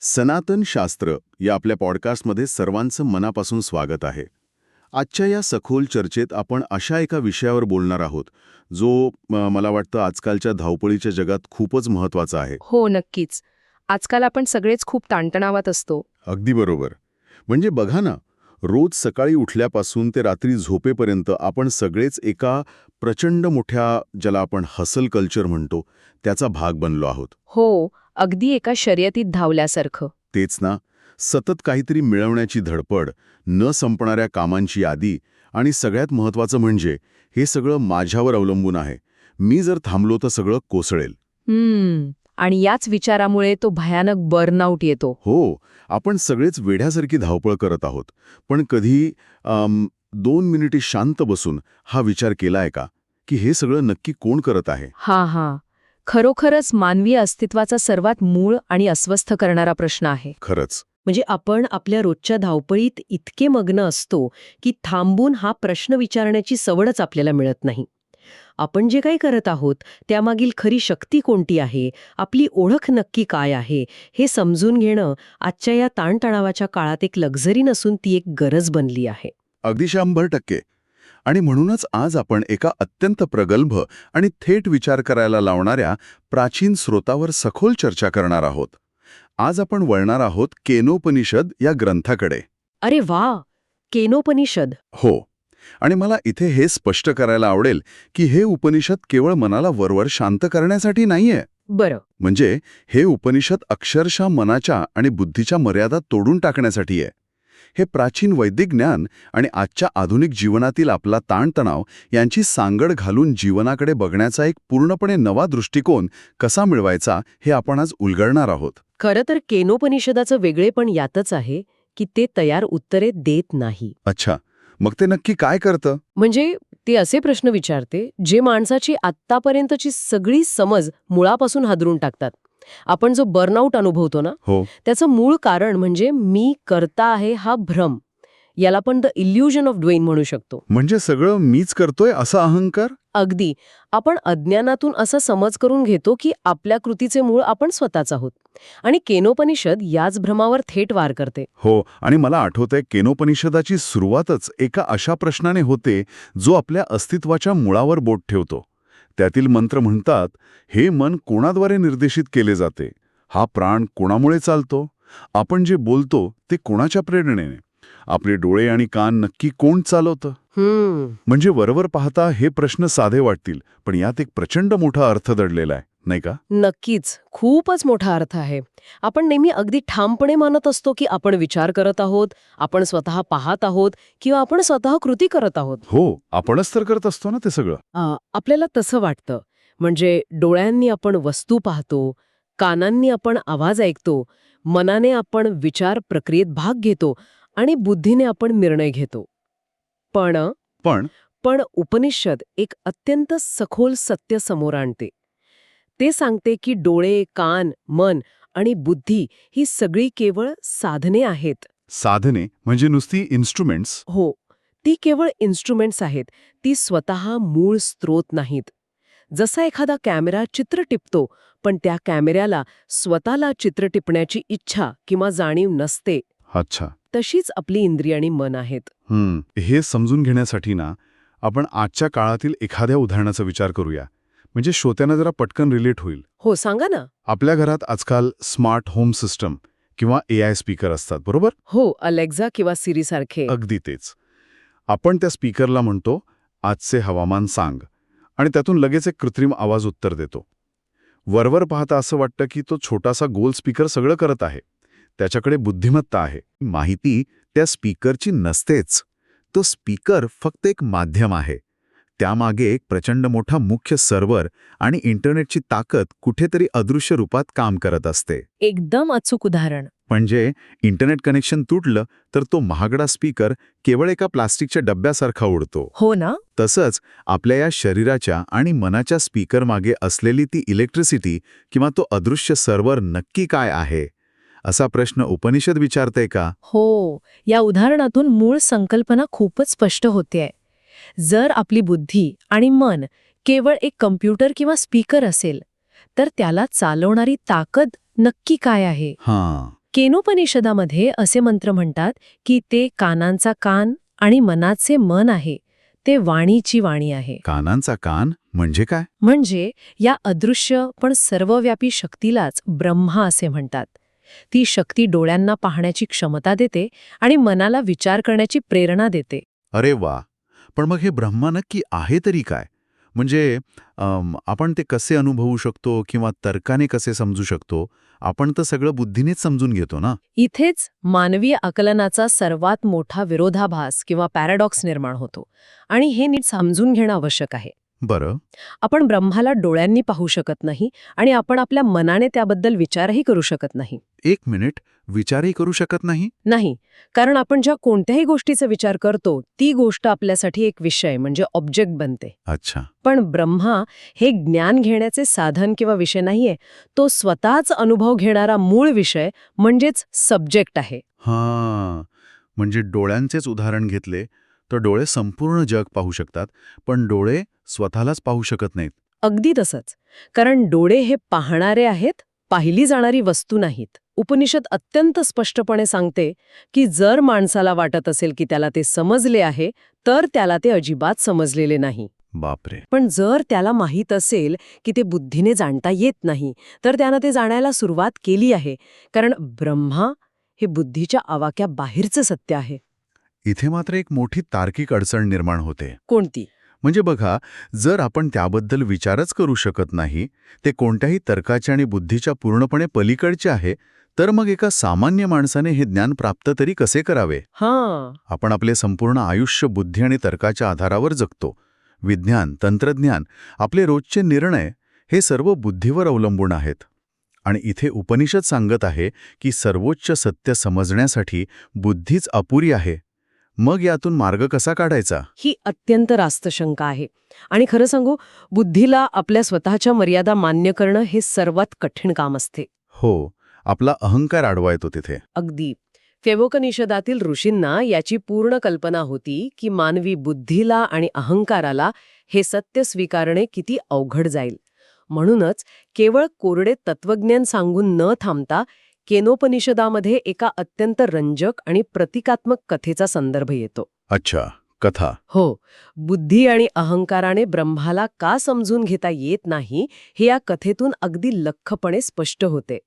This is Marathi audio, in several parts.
सनातन शास्त्र या आपल्या पॉडकास्टमध्ये सर्वांचं मनापासून स्वागत आहे. आजच्या या सखोल चर्चेत आपण अशा एका विषयावर बोलणार आहोत जो मला वाटतं आजकालच्या धावपळीच्या जगात खूपच महत्वाचा आहे. हो, नक्कीच. आजकाल आपण सगळेच खूप ताणतणावात असतो. अगदी बरोबर. म्हणजे बघा ना, रोज सकाळी उठल्यापासून ते रात्री झोपेपर्यंत आपण सगळेच एका प्रचंड मोठ्या, ज्याला आपण हसल कल्चर म्हणतो, त्याचा भाग बनलो आहोत. हो, अगदी एका शर्यतीत धावल्यासारखं. तेच ना, सतत काहीतरी मिळवण्याची धडपड, न संपणाऱ्या कामांची यादी आणि सगळ्यात महत्वाचं म्हणजे हे सगळं माझ्यावर अवलंबून आहे. मी जर थांबलो तर सगळं कोसळेल. आणि याच विचारामुळे तो भयानक बर्नआउट येतो. हो, आपण सगळेच वेड्यासारखी धावपळ करत आहोत. पण कधी 2 मिनिटे शांत बसून हा विचार केलाय का, की हे सगळं नक्की कोण करत आहे? हा. खरोखरच मानवी अस्तित्वाचा सर्वात मूळ आणि अस्वस्थ करणारा प्रश्न आहे. खरंच. म्हणजे आपण आपल्या रोजच्या धावपळीत इतके मग्न असतो की थांबून हा प्रश्न विचारण्याची सवडच आपल्याला मिळत नाही. आपण जे काही करत आहोत त्यामागील खरी शक्ती कोणती आहे, आपली ओळख नक्की काय आहे, हे समजून घेणं आजच्या या ताणतणावाच्या काळात एक लक्झरी नसून ती एक गरज बनली आहे. अगदी 100%. आणि म्हणूनच आज आपण एका अत्यंत प्रगल्भ आणि थेट विचार करायला लावणाऱ्या प्राचीन स्रोतावर सखोल चर्चा करणार आहोत. आज आपण वळणार आहोत केनोपनिषद या ग्रंथाकडे. अरे वा, केनोपनिषद. हो. आणि मला इथे हे स्पष्ट करायला आवडेल की हे उपनिषद केवळ मनाला वरवर शांत करण्यासाठी नाहीये. बरं. म्हणजे हे उपनिषद अक्षरशः मनाच्या आणि बुद्धीच्या मर्यादा तोडून टाकण्यासाठी आहे. हे प्राचीन वैदिक ज्ञान आणि आजच्या आधुनिक जीवनातील आपला ताणतणाव यांची सांगड घालून जीवनाकडे बघण्याचा एक पूर्णपणे नवा दृष्टिकोन कसा मिळवायचा हे आपण आज उलगडणार आहोत. खरं तर केनोपनिषदाचं वेगळेपण यातच आहे की ते तयार उत्तरे देत नाही. अच्छा, मग ते नक्की काय करतं? म्हणजे ते असे प्रश्न विचारते जे माणसाची आत्तापर्यंतची सगळी समज मुळापासून हादरून टाकतात. आपण जो बर्नआउट अनुभवतो ना, हो. त्याचं मूळ कारण म्हणजे मी करता आहे हा भ्रम. याला पण द इल्युजन ऑफ डुईंग म्हणू शकतो. म्हणजे सगळं मीच करतोय असा अहंकार? अगदी. आपण अज्ञानातून असा समज करून घेतो की आपल्या कृतीचे मूळ आपण स्वतःच आहोत. आणि केनोपनिषद याच भ्रमावर थेट वार करते. हो, आणि मला आठवतंय केनोपनिषदाची सुरुवातच एका अशा प्रश्नाने होते जो आपल्या अस्तित्वाच्या मुळावर बोट ठेवतो. त्यातील मंत्र म्हणतात, हे मन कोणाद्वारे निर्देशित केले जाते? हा प्राण कोणामुळे चालतो? आपण जे बोलतो ते कोणाच्या प्रेरणेने? आपले डोळे आणि कान नक्की कोण चालवतं? म्हणजे वरवर पाहता हे प्रश्न साधे वाटतील, पण यात एक प्रचंड मोठा अर्थ दडलेला आहे, नाही का? नक्कीच, खूपच मोठा अर्थ आहे. आपण नेहमी अगदी ठामपणे मानत असतो की आपण विचार करत आहोत, आपण स्वतः पाहत आहोत किंवा आपण स्वतः कृती करत आहोत. हो, आपणच तर करत असतो ना ते सगळं. आपल्याला तसं वाटतं. म्हणजे डोळ्यांनी आपण वस्तू पाहतो, कानांनी आपण आवाज ऐकतो, मनाने आपण विचार प्रक्रियेत भाग घेतो आणि बुद्धीने आपण निर्णय घेतो. पण पण उपनिषद एक अत्यंत सखोल सत्य समोर आणते. ते सांगते की डोळे, कान, मन आणि बुद्धी ही सगळी केवळ साधने आहेत. साधने म्हणजे नुसती इन्स्ट्रुमेंट्स? हो, ती केवळ इन्स्ट्रुमेंट्स आहेत. ती स्वतः मूळ स्रोत नाहीत. जसा एखादा कॅमेरा चित्र टिपतो, पण त्या कॅमेऱ्याला स्वतःला चित्र टिपण्याची इच्छा किंवा जाणीव नसते. अच्छा. तशीच आपली इंद्रिय आणि मन आहेत. हे समजून घेण्यासाठी ना आपण आजच्या काळातील एखाद्या उदाहरणाचा विचार करूया. म्हणजे श्रोत्यांना जरा पटकन रिलेट होईल. हो, सांगा ना. आपल्या घरात आजकाल स्मार्ट होम सिस्टम किंवा AI स्पीकर असतात, बरोबर? हो, अलेक्झा किंवा सिरी सारखे. अगदी तेच. आपण त्या स्पीकरला म्हणतो, आजचे हवामान सांग, आणि त्यातून लगेच एक कृत्रिम आवाज उत्तर देतो. वरवर पाहता असं वाटतं की तो छोटासा गोल स्पीकर सगळं करत आहे. त्याच्याकडे बुद्धिमत्ता आहे. माहिती त्या स्पीकरची नसतेच. तो स्पीकर फक्त एक माध्यम आहे. त्यामागे एक प्रचंड मोठा मुख्य सर्व्हर आणि इंटरनेटची ताकद कुठेतरी अदृश्य रूपात काम करत असते. एकदम अचूक उदाहरण. म्हणजे इंटरनेट कनेक्शन तुटलं तर तो महागडा स्पीकर केवळ एका प्लास्टिकच्या डब्यासारखा उडतो. हो ना. तसंच आपल्या या शरीराच्या आणि मनाच्या स्पीकरमागे असलेली ती इलेक्ट्रिसिटी किंवा तो अदृश्य सर्व्हर नक्की काय आहे, असा प्रश्न उपनिषद विचारते का? हो, या उदाहरणातून मूळ संकल्पना खूपच स्पष्ट होतेय. जर आपली बुद्धी आणि मन केवळ एक कम्प्युटर किंवा स्पीकर असेल, तर त्याला चालवणारी ताकद नक्की काय आहे? केनोपनिषदामध्ये असे मंत्र म्हणतात की ते कानांचा कान आणि मनाचे मन आहे, ते वाणीची वाणी आहे. कानांचा कान म्हणजे काय? म्हणजे या अदृश्य पण सर्वव्यापी शक्तीलाच ब्रह्मा असे म्हणतात. ती शक्ती डोळ्यांना पाहण्याची क्षमता देते आणि मनाला विचार करण्याची प्रेरणा देते. अरे वा. पण मग हे ब्रह्मा नक्की आहे तरी काय? म्हणजे आपण ते कसे अनुभवू शकतो किंवा तर्काने कसे समजू शकतो? आपण तर सगळं बुद्धीनेच समजून घेतो ना. इथेच मानवी आकलनाचा सर्वात मोठा विरोधाभास किंवा पॅराडॉक्स निर्माण होतो आणि हे नीट समजून घेणं आवश्यक आहे. बरं. आपण ब्रह्माला डोळ्यांनी पाहू शकत नाही आणि आपण आपल्या मनाने त्याबद्दल विचारही करू शकत नाही. एक मिनिट, विचारही करू शकत नाही? नाही, कारण आपण ज्या कोणत्याही गोष्टीचा विचार करतो ती गोष्ट आपल्यासाठी एक विषय म्हणजे ऑब्जेक्ट बनते. अच्छा. पण ब्रह्मा हे ज्ञान घेण्याचे साधन किंवा विषय नाहीये, तो स्वतःच अनुभव घेणारा मूळ विषय म्हणजेच सब्जेक्ट आहे. हां. म्हणजे डोळ्यांचेच उदाहरण घेतले तर डोळे संपूर्ण जग पाहू शकतात, पण डोळे स्वतःलाच पाहू शकत नाहीत. अगदी तसंच, कारण डोळे हे पाहणारे आहेत, पाहिली जाणारी वस्तू नाहीत. उपनिषद अत्यंत स्पष्टपणे सांगते की जर माणसाला वाटत असेल की त्याला ते समजले आहे, तर त्याला ते अजिबात समजलेले नाही. बापरे. पण जर त्याला माहीत असेल की ते बुद्धीने जाणता येत नाही, तर त्यानं ते जाणायला सुरुवात केली आहे, कारण ब्रह्मा हे बुद्धीच्या आवाक्या बाहेरचं सत्य आहे. इथे मात्र एक मोठी तार्किक अडचण निर्माण होते. कोणती? म्हणजे बघा, जर आपण त्याबद्दल विचारच करू शकत नाही, ते कोणत्याही तर्काच्या आणि बुद्धीच्या पूर्णपणे पलीकडचे आहे, तर मग एका सामान्य माणसाने हे ज्ञान प्राप्त तरी कसे करावे? हां, आपण आपले संपूर्ण आयुष्य बुद्धी आणि तर्काच्या आधारावर जगतो. विज्ञान, तंत्रज्ञान, आपले रोजचे निर्णय हे सर्व बुद्धीवर अवलंबून आहेत. आणि इथे उपनिषद सांगत आहे की सर्वोच्च सत्य समजण्यासाठी बुद्धीच अपुरी आहे. मग यातून मार्ग कसा काढायचा? ही अत्यंत रास्त शंका आहे. आणि खरं सांगू, बुद्धीला आपल्या स्वतःच्या मर्यादा मान्य करणं हे सर्वात कठीण काम असते. हो, आपला अहंकार आडवा येतो तिथे. अगदी. केवोपनिषदातील ऋषींना याची पूर्ण कल्पना होती की मानवी बुद्धीला आणि अहंकाराला हे सत्य स्वीकारणे किती अवघड जाईल. म्हणूनच केवळ कोरडे तत्वज्ञान सांगून न थांबता केनोपनिषदामध्ये एका अत्यंत रंजक आणि प्रतिकात्मक कथेचा संदर्भ येतो. अच्छा, कथा. हो, बुद्धी आणि अहंकाराने ब्रह्माला का समजून घेता येत नाही हे या कथेतून अगदी लख्खपणे स्पष्ट होते.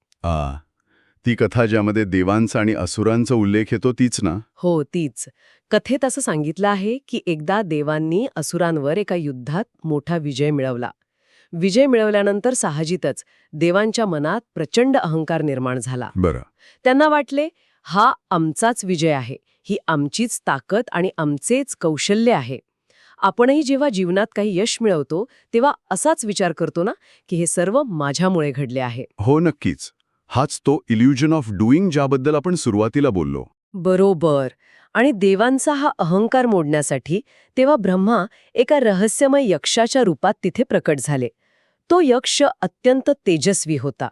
ती कथा ज्यामध्ये देवांचा आणि असुरांचा उल्लेख येतो तीच ना? हो, तीच. कथेत असं सांगितलं आहे की एकदा देवांनी असुरांवर एका युद्धात मोठा विजय मिळवला. विजय मिळवल्यानंतर साहजिकच देवांच्या मनात प्रचंड अहंकार निर्माण झाला. बरं. त्यांना वाटले, हा आमचाच विजय आहे, ही आमचीच ताकद आणि आमचेच कौशल्य आहे. आपणही जेव्हा जीवनात काही यश मिळवतो तेव्हा असाच विचार करतो ना की हे सर्व माझ्यामुळे घडले आहे. हो, नक्कीच. हाच तो इल्युजन ऑफ डुईंग ज्याबद्दल आपण सुरुवातीला बोललो. बरोबर. आणि देवांचा हा अहंकार मोडण्यासाठी तेव्हा ब्रह्मा एका रहस्यमय यक्षाच्या रूपात तिथे प्रकट झाले. तो यक्ष अत्यंत तेजस्वी होता.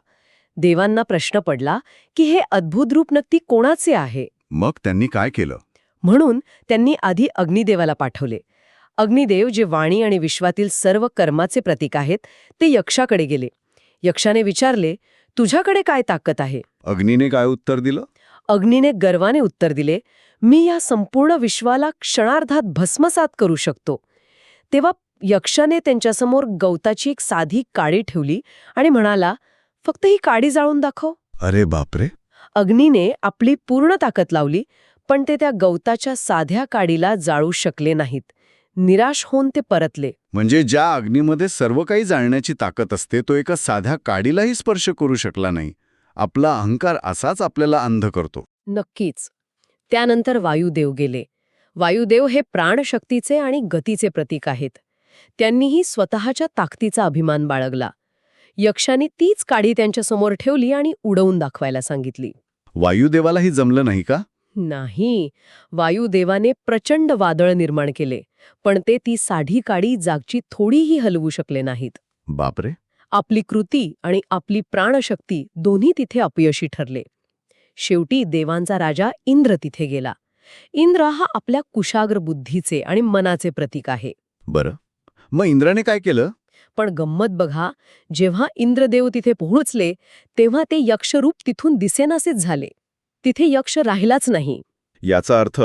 देवांना प्रश्न पडला की हे अद्भुत रूप नक्की कोणाचे आहे? मग त्यांनी काय केलं? म्हणून त्यांनी आधी अग्निदेवाला पाठवले. अग्निदेव, जे वाणी आणि विश्वातील सर्व कर्माचे प्रतीक आहेत, ते यक्षाकडे गेले. यक्षाने विचारले, तुझ्याकडे काय ताकद आहे? अग्नीने काय उत्तर दिलं? अग्नीने गर्वाने उत्तर दिले, मी या संपूर्ण विश्वाला क्षणार्धात भस्मसात करू शकतो. तेव्हा यक्षाने त्यांच्यासमोर गवताची एक साधी काडी ठेवली आणि म्हणाला, फक्त ही काडी जाळून दाखव. अरे बापरे. अग्नीने आपली पूर्ण ताकद लावली, पण ते त्या गवताच्या साध्या काडीला जाळू शकले नाहीत. निराश होऊन ते परतले. म्हणजे ज्या अग्नीमध्ये सर्व काही जाळण्याची ताकद असते तो एका साध्या काडीलाही स्पर्श करू शकला नाही. आपला अहंकार असाच आपल्याला अंध करतो. नक्कीच. त्यानंतर वायुदेव गेले. वायुदेव हे प्राणशक्तीचे आणि गतीचे प्रतीक आहेत. त्यांनीही स्वतःच्या ताकदीचा अभिमान बाळगला. यक्षाने तीच काडी त्यांच्यासमोर ठेवली आणि उडवून दाखवायला सांगितली. वायुदेवालाही जमलं नाही का? नाही. वायुदेवाने प्रचंड वादळ निर्माण केले, पण ते ती साधी काडी जागची थोडीही हलवू शकले नाहीत. बापरे. आपली कृती आणि आपली प्राणशक्ती दोन्ही तिथे अपयशी ठरले. शेवटी देवांचा राजा इंद्र तिथे गेला. इंद्र हा आपल्या कुशाग्र बुद्धीचे आणि मनाचे प्रतीक आहे. बरं. मग इंद्राने काय केलं? पण गंमत बघा, जेव्हा इंद्रदेव तिथे पोहोचले तेव्हा ते यक्षरूप तिथून दिसेनासेच झाले. तिथे यक्ष राहिलाच नाही. याचा अर्थ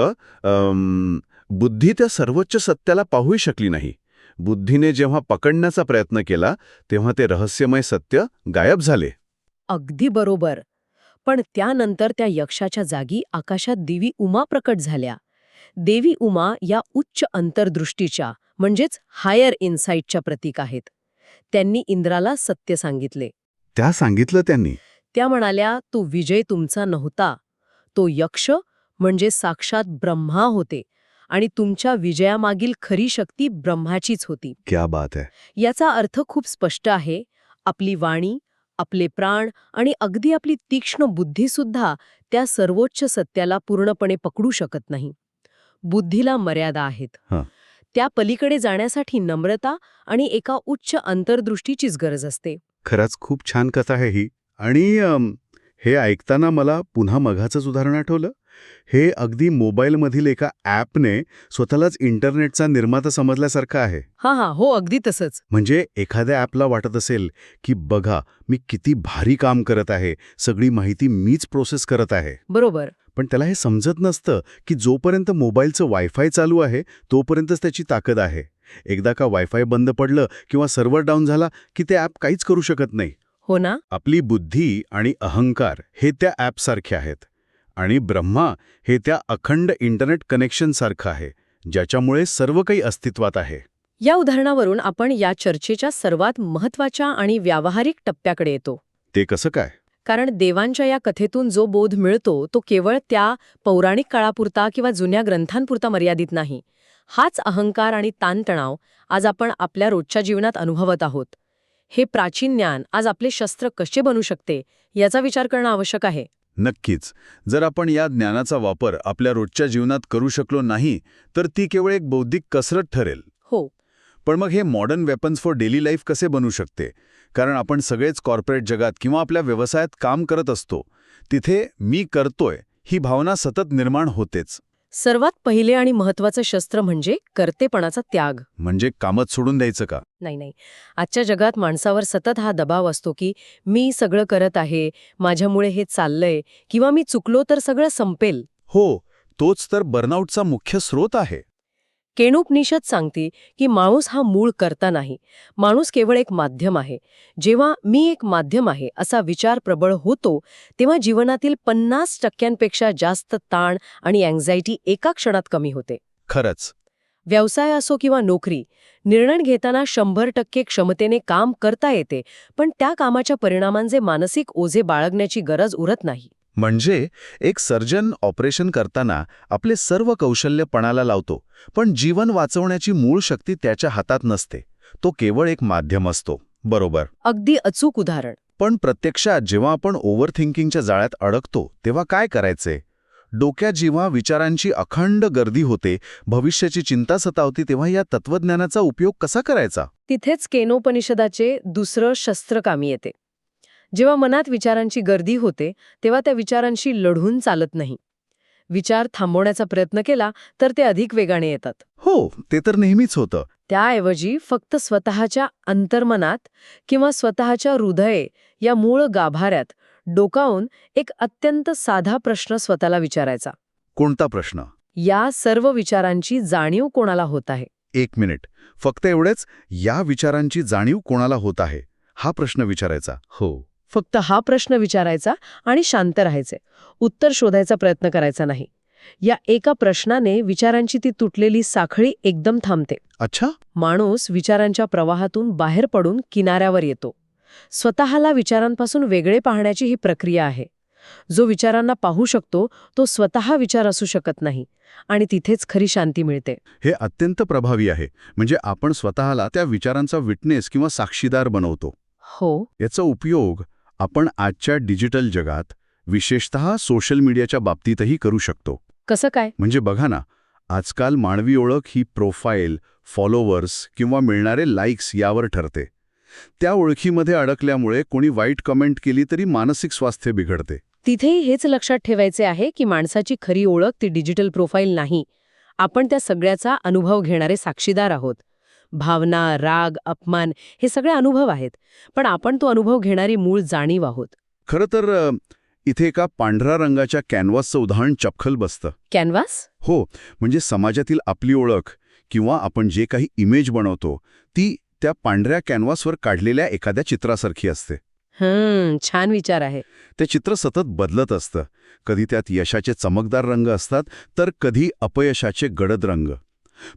बुद्धी त्या सर्वोच्च सत्याला पाहूही शकली नाही. बुद्धीने जेव्हा पकडण्याचा प्रयत्न केला तेव्हा ते रहस्यमय सत्य गायब झाले. अगदी बरोबर. पण त्यानंतर त्या यक्षाच्या जागी आकाशात देवी उमा प्रकट झाल्या. देवी उमा या उच्च अंतर्दृष्टीच्या म्हणजेच हायर इन्साईटच्या प्रतीक आहेत. त्यांनी इंद्राला सत्य सांगितले. त्या सांगितलं त्यांनी. त्या म्हणाल्या, तो विजय तुमचा नव्हता. तो यक्ष म्हणजे साक्षात ब्रह्मा होते आणि तुमच्या विजयामागील खरी शक्ती ब्रह्माचीच होती. क्या बात आहे. याचा अर्थ खूप स्पष्ट आहे. आपली वाणी, आपले प्राण आणि अगदी आपली तीक्ष्ण बुद्धीसुद्धा त्या सर्वोच्च सत्याला पूर्णपणे पकडू शकत नाही. बुद्धीला मर्यादा आहेत. हं. त्या पलीकडे जाण्यासाठी नम्रता आणि एका उच्च अंतर्दृष्टीचीच गरज असते. खरंच खूप छान कथा आहे ही. आणि हे ऐकताना मला पुन्हा मघाचंच उदाहरण आठवलं. हे अगदी मोबाईलमधील एका ॲपने स्वतःलाच इंटरनेटचा निर्माता समजल्यासारखं आहे. हो अगदी तसंच. म्हणजे एखाद्या ॲपला वाटत असेल की बघा मी किती भारी काम करत आहे, सगळी माहिती मीच प्रोसेस करत आहे. बरोबर. पण त्याला हे समजत नसतं की जोपर्यंत मोबाईलचं वायफाय चालू आहे तोपर्यंतच त्याची ताकद आहे. एकदा का वायफाय बंद पडलं किंवा सर्व्हर डाऊन झाला की ते ॲप काहीच करू शकत नाही. हो ना. आपली बुद्धी आणि अहंकार हे त्या ॲपसारखे आहेत आणि ब्रह्मा हे त्या अखंड इंटरनेट कनेक्शनसारखं आहे, ज्याच्यामुळे सर्व काही अस्तित्वात आहे. या उदाहरणावरून आपण या चर्चेच्या सर्वात महत्त्वाच्या आणि व्यावहारिक टप्प्याकडे येतो. ते कसं काय? कारण देवांच्या या कथेतून जो बोध मिळतो तो केवळ त्या पौराणिक काळापुरता किंवा जुन्या ग्रंथांपुरता मर्यादित नाही. हाच अहंकार आणि ताणतणाव आज आपण आपल्या रोजच्या जीवनात अनुभवत आहोत. हे प्राचीन ज्ञान आज आपले शस्त्र कसे बनू शकते याचा विचार करणं आवश्यक आहे. नक्कीच. जर आपण या ज्ञानाचा वापर आपल्या रोजच्या जीवनात करू शकलो नाही तर ती केवळ एक बौद्धिक कसरत ठरेल. हो. पण मग हे modern weapons for daily life कसे बनू शकते? कारण आपण सगळेच कॉर्पोरेट जगात किंवा आपल्या व्यवसायात काम करत असतो. तिथे मी करतोय ही भावना सतत निर्माण होतेच. सर्वात पहिले आणि महत्त्वाचं शस्त्र म्हणजे कर्तेपणाचा त्याग. म्हणजे कामच सोडून द्यायचं का? नाही. आजच्या जगात माणसावर सतत हा दबाव असतो की मी सगळं करत आहे, माझ्यामुळे हे चाललंय, किंवा मी चुकलो तर सगळं संपेल. हो, तोच तर बर्नआउटचा मुख्य स्रोत आहे. केनोपनिषद सांगते की माणूस हा मूळ कर्ता नाही. माणूस केवळ एक माध्यम आहे. जेव्हा मी एक माध्यम आहे असा विचार प्रबळ होतो तेव्हा जीवनातील 50% जास्त ताण आणि अँक्झायटी एका क्षणात कमी होते. खरंच. व्यवसाय असो किंवा नोकरी, निर्णय घेताना 100% क्षमतेने काम करता येते, पण त्या कामाच्या परिणामांचे मानसिक ओझे बाळगण्याची गरज उरत नाही. म्हणजे एक सर्जन ऑपरेशन करताना आपले सर्व कौशल्य पणाला लावतो, पण जीवन वाचवण्याची मूळ शक्ती त्याच्या हातात नसते. तो केवळ एक माध्यम असतो. बरोबर. अगदी अचूक उदाहरण. पण प्रत्यक्षात जेव्हा आपण ओव्हर थिंकिंगच्या जाळ्यात अडकतो तेव्हा काय करायचे? डोक्यात जेव्हा विचारांची अखंड गर्दी होते, भविष्याची चिंता सतावते, तेव्हा या तत्वज्ञानाचा उपयोग कसा करायचा? तिथेच केनोपनिषदाचे दुसरं शस्त्र कामी येते. जेव्हा मनात विचारांची गर्दी होते तेव्हा त्या विचारांशी लढून चालत नाही. विचार थांबवण्याचा प्रयत्न केला तर ते अधिक वेगाने येतात. हो, ते तर नेहमीच होतं. त्याऐवजी फक्त स्वतःच्या अंतर्मनात किंवा स्वतःच्या हृदय या मूळ गाभाऱ्यात डोकावून एक अत्यंत साधा प्रश्न स्वतःला विचारायचा. कोणता प्रश्न? या सर्व विचारांची जाणीव कोणाला होत आहे? 1 मिनिट. फक्त एवढेच, या विचारांची जाणीव कोणाला होत आहे? हा प्रश्न विचारायचा. हो. फक्त हा प्रश्न विचारायचा आणि शांत राहायचे. उत्तर शोधायचा प्रयत्न करायचा नाही. या एका प्रश्नाने विचारांची ती तुटलेली साखळी एकदम थांबते. अच्छा. माणूस विचारांच्या प्रवाहातून बाहेर पडून किनाऱ्यावर येतो. स्वतःला विचारांपासून वेगळे पाहण्याची ही प्रक्रिया आहे. जो विचारांना पाहू शकतो तो स्वतः विचार असू शकत नाही आणि तिथेच खरी शांती मिळते. हे अत्यंत प्रभावी आहे. म्हणजे आपण स्वतःला त्या विचारांचा विटनेस किंवा साक्षीदार बनवतो. हो. याचा उपयोग आपण आजच्या डिजिटल जगात, विशेषतः सोशल मीडियाच्या बाबतीतही करू शकतो. कसं काय? म्हणजे बघा ना, आजकाल मानवी ओळख ही प्रोफाईल, फॉलोवर्स किंवा मिळणारे लाईक्स यावर ठरते. त्या ओळखीमध्ये अडकल्यामुळे कोणी वाईट कमेंट केली तरी मानसिक स्वास्थ्य बिघडते. तिथेही हेच लक्षात ठेवायचे आहे की माणसाची खरी ओळख ती डिजिटल प्रोफाईल नाही. आपण त्या सगळ्याचा अनुभव घेणारे साक्षीदार आहोत. भावना, राग, अपमान हे सगळे अनुभव आहेत, पण आपण तो अनुभव घेणारी मूळ जाणीव आहोत. खरं तर इथे एका पांढऱ्या रंगाच्या कॅनव्हासचं उदाहरण चपखल बसतं. कॅनव्हास? हो, म्हणजे समाजातील आपली ओळख किंवा आपण जे काही इमेज बनवतो ती त्या पांढऱ्या कॅनव्हासवर काढलेल्या एखाद्या चित्रासारखी असते. छान विचार आहे. ते चित्र सतत बदलत असतं. कधी त्यात यशाचे चमकदार रंग असतात तर कधी अपयशाचे गडद रंग.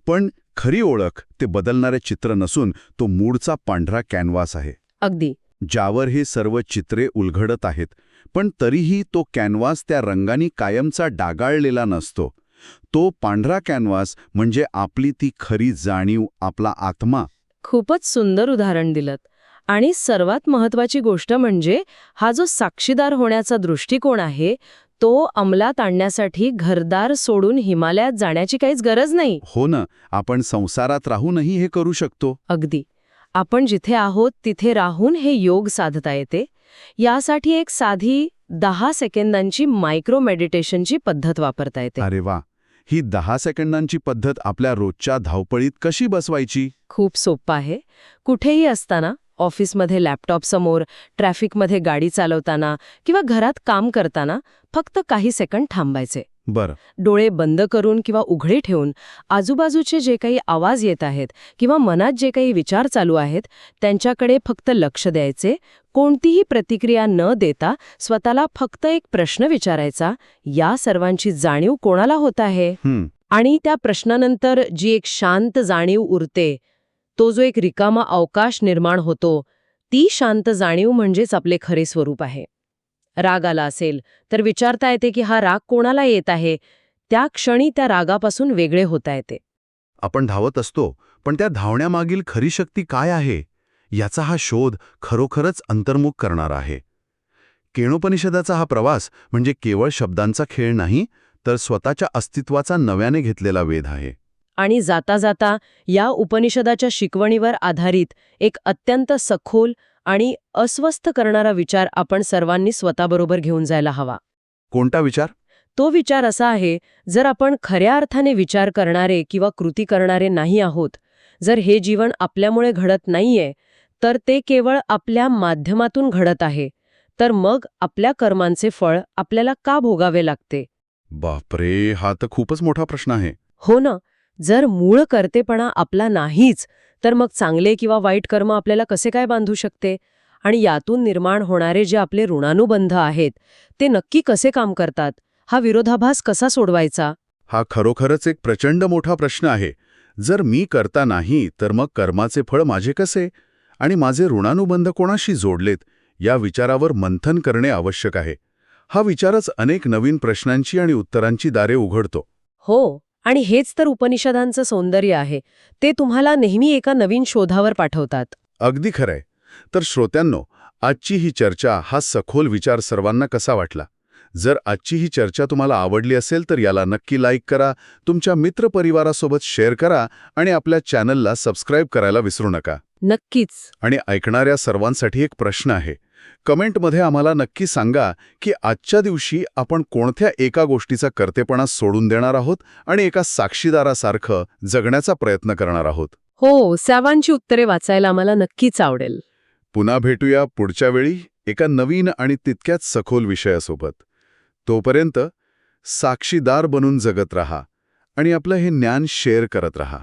पण खरी ओळख ते बदलणारे चित्र नसून तो मूळचा पांढरा कॅनव्हास आहे, अगदी. ज्यावर हे सर्व चित्रे उलगडत आहेत. पण तरीही तो कॅनव्हास त्या रंगांनी कायमचा डागाळलेला नसतो. तो पांढरा कॅनव्हास म्हणजे आपली ती खरी जाणीव, आपला आत्मा. खूपच सुंदर उदाहरण दिलंत. आणि सर्वात महत्वाची गोष्ट म्हणजे हा जो साक्षीदार होण्याचा दृष्टिकोन आहे तो अंमलात आणण्यासाठी घरदार सोडून हिमालयात जाण्याची काहीच गरज नाही. हो ना, आपण संसारात राहूनही हे करू शकतो. अगदी. आपण जिथे आहोत तिथे राहून हे योग साधता येते. यासाठी एक साधी 10 सेकंदांची मायक्रो मेडिटेशनची पद्धत वापरता येते. अरे वा, ही 10 सेकंदांची पद्धत आपल्या रोजच्या धावपळीत कशी बसवायची? खूप सोपं आहे. कुठेही असताना, ऑफिसमध्ये लॅपटॉप समोर, ट्रॅफिकमध्ये गाडी चालवताना किंवा घरात काम करताना फक्त काही सेकंद थांबायचे. बरं. डोळे बंद करून किंवा उघडे ठेवून आजूबाजूचे जे काही आवाज येत आहेत किंवा मनात जे काही विचार चालू आहेत त्यांच्याकडे फक्त लक्ष द्यायचे. कोणतीही प्रतिक्रिया न देता स्वतःला फक्त एक प्रश्न विचारायचा, या सर्वांची जाणीव कोणाला होत आहे? आणि त्या प्रश्नानंतर जी एक शांत जाणीव उरते, तो जो एक रिकामा अवकाश निर्माण होतो, ती शांत जाणीव म्हणजेच आपले खरे स्वरूप आहे. राग आला असेल तर विचारता येते की हा राग कोणाला येत आहे. त्या क्षणी त्या रागापासून वेगळे होता येते. आपण धावत असतो, पण त्या धावण्यामागील खरी शक्ती काय आहे याचा हा शोध खरोखरच अंतर्मुख करणारा आहे. केनोपनिषदाचा हा प्रवास म्हणजे केवळ शब्दांचा खेळ नाही, तर स्वतःच्या अस्तित्वाचा नव्याने घेतलेला वेध आहे. आणि जाता जाता या उपनिषदाच्या शिकवणीवर आधारित एक अत्यंत सखोल आणि अस्वस्थ करणारा विचार आपण सर्वांनी स्वतःबरोबर घेऊन जायला हवा. कोणता विचार? तो विचार असा आहे, जर आपण खऱ्या अर्थाने विचार करणारे किंवा कृती करणारे नाही आहोत, जर हे जीवन आपल्यामुळे घडत नाहीये, तर ते केवळ आपल्या माध्यमातून घडत आहे, तर मग आपल्या कर्मांचे फळ आपल्याला का भोगावे लागते? बापरे, हा तर खूपच मोठा प्रश्न आहे. हो ना. जर मूळ कर्तेपणा आपला नाहीच, तर मग चांगले किंवा वाईट कर्म आपल्याला कसे काय बांधू शकते? आणि यातून निर्माण होणारे जे आपले ऋणानुबंध आहेत, ते नक्की कसे काम करतात? हा विरोधाभास कसा सोडवायचा? हा खरोखरच एक प्रचंड मोठा प्रश्न आहे. जर मी करता नाही, तर मग कर्माचे फळ माझे कसे? आणि माझे ऋणानुबंध कोणाशी जोडलेत? या विचारावर मंथन करणे आवश्यक आहे. हा विचारच अनेक नवीन प्रश्नांची आणि उत्तरांची दारे उघडतो. हो. आणि हेच तर उपनिषदांचं सौंदर्य आहे. ते तुम्हाला नेहमी एका नवीन शोधावर पाठवतात. अगदी खरंय. तर श्रोत्यांनो, आजची ही चर्चा, हा सखोल विचार सर्वांना कसा वाटला? जर आजची ही चर्चा तुम्हाला आवडली असेल तर याला नक्की लाईक करा, तुमच्या मित्रपरिवारासोबत शेअर करा आणि आपल्या चॅनलला सबस्क्राईब करायला विसरू नका. नक्कीच. आणि ऐकणाऱ्या सर्वांसाठी एक प्रश्न आहे. कमेंटमध्ये आम्हाला नक्की सांगा की आजच्या दिवशी आपण कोणत्या एका गोष्टीचा कर्तेपणा सोडून देणार आहोत आणि एका साक्षीदारासारखं जगण्याचा प्रयत्न करणार आहोत. हो, सर्वांची उत्तरे वाचायला आम्हाला नक्कीच आवडेल. पुन्हा भेटूया पुढच्या वेळी एका नवीन आणि तितक्याच सखोल विषयासोबत. तोपर्यंत साक्षीदार बनून जगत राहा आणि आपलं हे ज्ञान शेअर करत राहा.